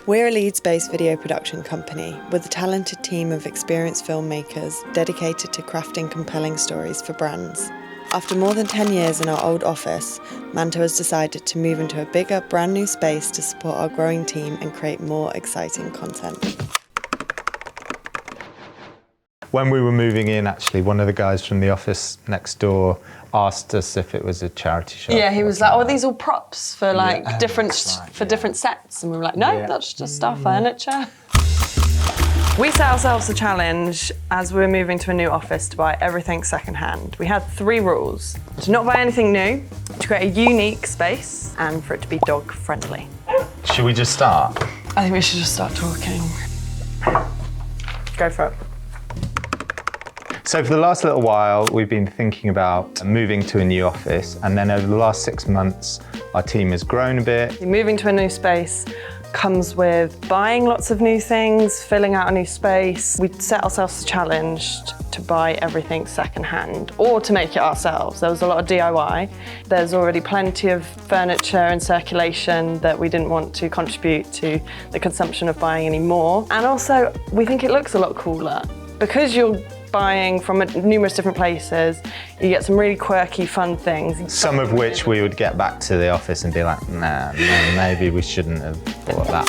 We're a Leeds-based video production company with a talented team of experienced filmmakers dedicated to crafting compelling stories for brands. After more than 10 years in our old office, Manto has decided to move into a bigger, brand new space to support our growing team and create more exciting content. When we were moving in, actually, one of the guys from the office next door asked us if it was a charity shop. Yeah, he was like, "Oh, are these all props for like different sets?" And we were like, "No, that's just our furniture." We set ourselves a challenge as we were moving to a new office to buy everything secondhand. We had 3 rules: to not buy anything new, to create a unique space, and for it to be dog friendly. Should we just start? I think we should just start talking. Go for it. So for the last little while, we've been thinking about moving to a new office, and then over the last 6 months, our team has grown a bit. Moving to a new space comes with buying lots of new things, filling out a new space. We set ourselves a challenge to buy everything secondhand or to make it ourselves. There was a lot of DIY. There's already plenty of furniture in circulation that we didn't want to contribute to the consumption of buying any more. And also, we think it looks a lot cooler. Because you're buying from numerous different places, you get some really quirky, fun things. Some of which we would get back to the office and be like, nah, maybe we shouldn't have bought that.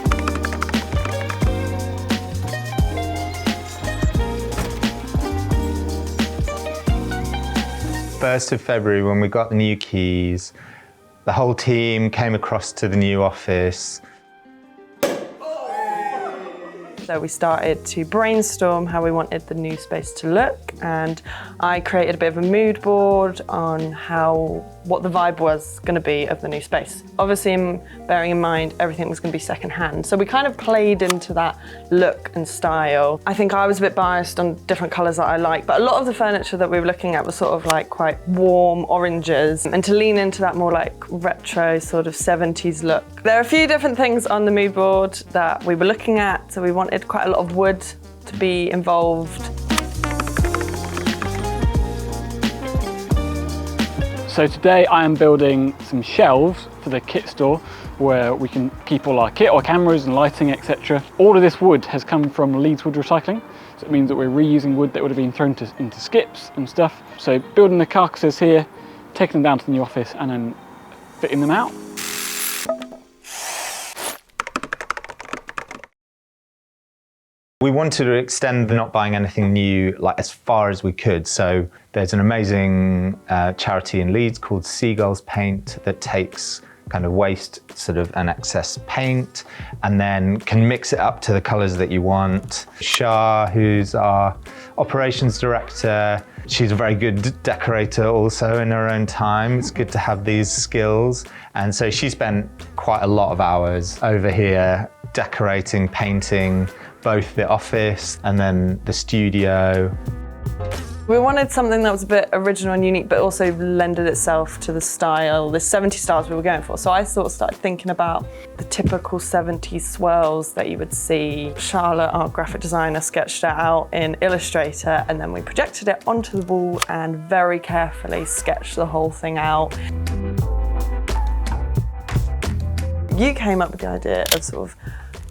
1st of February, when we got the new keys, the whole team came across to the new office. So we started to brainstorm how we wanted the new space to look, and I created a bit of a mood board on what the vibe was going to be of the new space. Obviously, bearing in mind everything was going to be secondhand, so we kind of played into that look and style. I think I was a bit biased on different colours that I like, but a lot of the furniture that we were looking at was sort of like quite warm oranges, and to lean into that more like retro sort of 70s look. There are a few different things on the mood board that we were looking at, so we wanted quite a lot of wood to be involved. So today I am building some shelves for the kit store where we can keep all our kit, our cameras and lighting, etc. All of this wood has come from Leeds Wood Recycling, so it means that we're reusing wood that would have been thrown into skips and stuff. So building the carcasses here, taking them down to the new office and then fitting them out. We wanted to extend the not buying anything new as far as we could. So there's an amazing charity in Leeds called Seagulls Paint that takes kind of waste and excess paint and then can mix it up to the colours that you want. Shah, who's our operations director, she's a very good decorator also in her own time. It's good to have these skills. And so she spent quite a lot of hours over here decorating, painting, both the office and then the studio. We wanted something that was a bit original and unique, but also lended itself to the style, the 70s styles we were going for. So I sort of started thinking about the typical 70s swirls that you would see. Charlotte, our graphic designer, sketched it out in Illustrator, and then we projected it onto the wall and very carefully sketched the whole thing out. You came up with the idea of sort of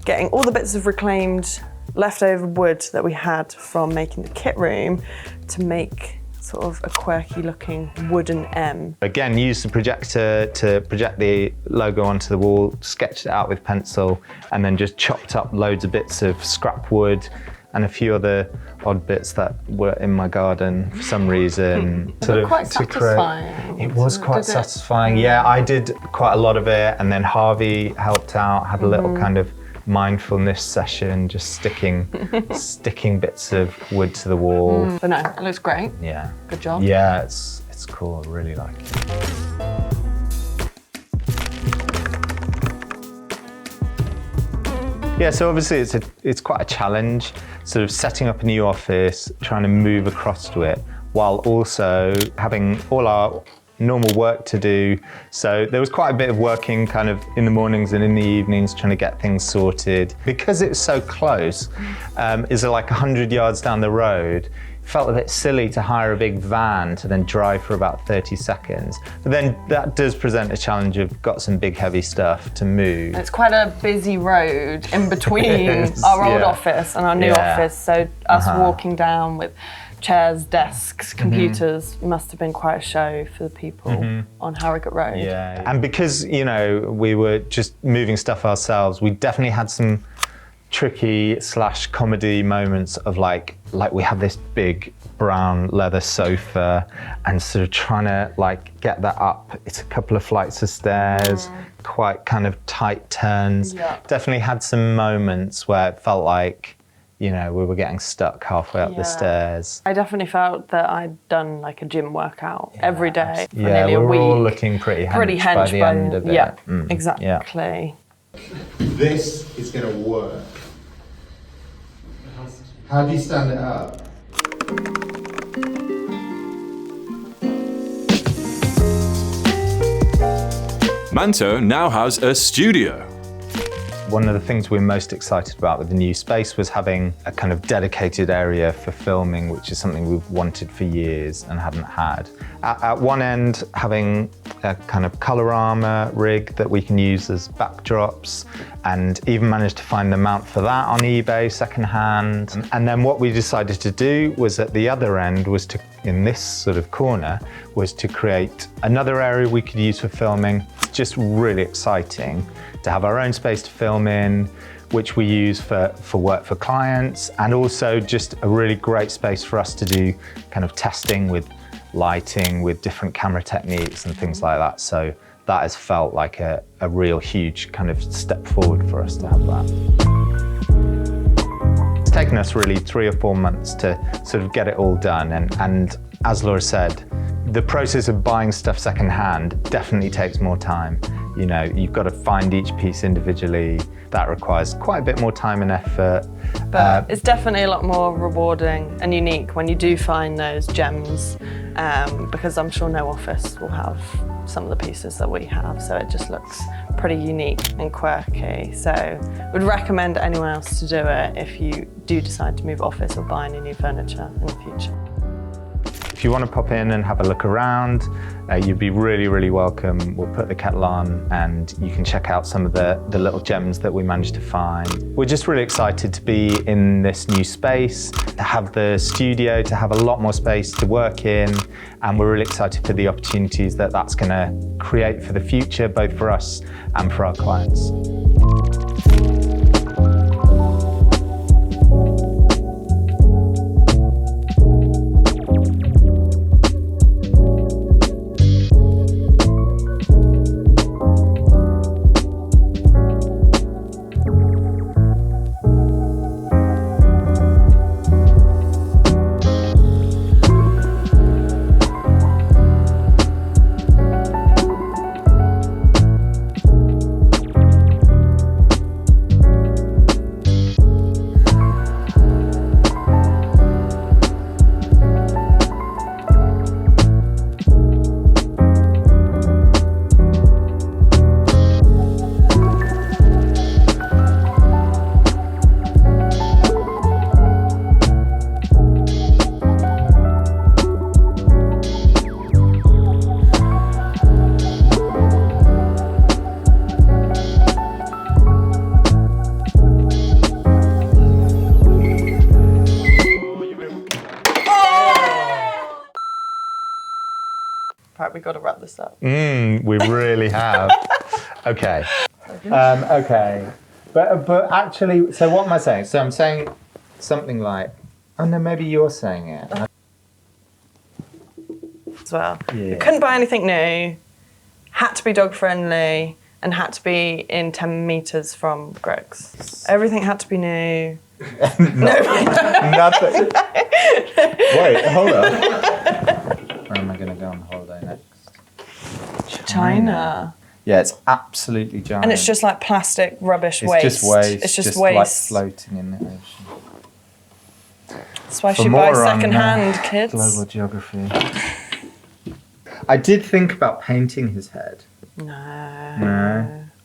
getting all the bits of reclaimed leftover wood that we had from making the kit room to make sort of a quirky looking wooden M. Again, used the projector to project the logo onto the wall, sketched it out with pencil, and then just chopped up loads of bits of scrap wood and a few other odd bits that were in my garden for some reason. Quite satisfying. It was quite satisfying. Yeah, I did quite a lot of it, and then Harvey helped out, had a little kind of mindfulness session, just sticking bits of wood to the wall. But no, it looks great. Yeah. Good job. Yeah, it's cool. I really like it. Yeah, so obviously it's quite a challenge, sort of setting up a new office, trying to move across to it, while also having all our normal work to do. So there was quite a bit of working kind of in the mornings and in the evenings trying to get things sorted. Because it's so close, it's like 100 yards down the road, felt a bit silly to hire a big van to then drive for about 30 seconds. But then that does present a challenge of got some big heavy stuff to move. It's quite a busy road in between our old office and our new office, so us walking down with chairs, desks, computers must have been quite a show for the people on Harrogate Road. Yeah, and because, you know, we were just moving stuff ourselves, we definitely had some tricky / comedy moments of like we have this big brown leather sofa and sort of trying to like get that up. It's a couple of flights of stairs, quite kind of tight turns. Definitely had some moments where it felt like, you know, we were getting stuck halfway up the stairs. I definitely felt that I'd done like a gym workout every day for nearly a we were week. all looking pretty hench by the end of it. Yeah, exactly. This is going to work. How do you stand it up? Manto now has a studio. One of the things we're most excited about with the new space was having a kind of dedicated area for filming, which is something we've wanted for years and hadn't had. At one end, having a kind of Colorama rig that we can use as backdrops, and even managed to find the mount for that on eBay secondhand. And then what we decided to do was at the other end was to, in this sort of corner, was to create another area we could use for filming. It's just really exciting to have our own space to film in, which we use for work for clients, and also just a really great space for us to do kind of testing with lighting, with different camera techniques and things like that. So that has felt like a real huge kind of step forward for us to have that. It's taken us really 3 or 4 months to sort of get it all done. And as Laura said, the process of buying stuff secondhand definitely takes more time. You know, you've got to find each piece individually. That requires quite a bit more time and effort. But it's definitely a lot more rewarding and unique when you do find those gems, because I'm sure no office will have some of the pieces that we have, so it just looks pretty unique and quirky. So would recommend anyone else to do it if you do decide to move office or buy any new furniture in the future. If you want to pop in and have a look around, you'd be really, really welcome. We'll put the kettle on and you can check out some of the little gems that we managed to find. We're just really excited to be in this new space, to have the studio, to have a lot more space to work in, and we're really excited for the opportunities that that's going to create for the future, both for us and for our clients. Right, we've got to wrap this up. We really have. Okay. Okay. But actually, so what am I saying? So I'm saying something like, oh no, maybe you're saying it. As well. Yeah. Couldn't buy anything new, had to be dog friendly, and had to be in 10 metres from Greg's. Everything had to be new. Nothing. Wait, hold on. Where am I going to go on holiday next? China. Yeah, it's absolutely giant. And it's just like plastic rubbish It's waste. just waste. It's just like waste. floating in the ocean. That's why For you buy more on, second-hand, kids. Global geography. I did think about painting his head. No.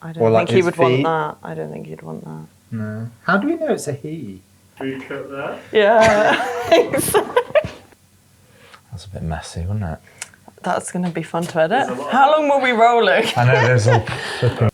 I Or don't like think he his would feet. want that. I don't think he'd want that. No. How do we know it's a he? Can you cut that? Yeah. That's a bit messy, wasn't it? That's going to be fun to edit. How long were we rolling? I know there's all flipping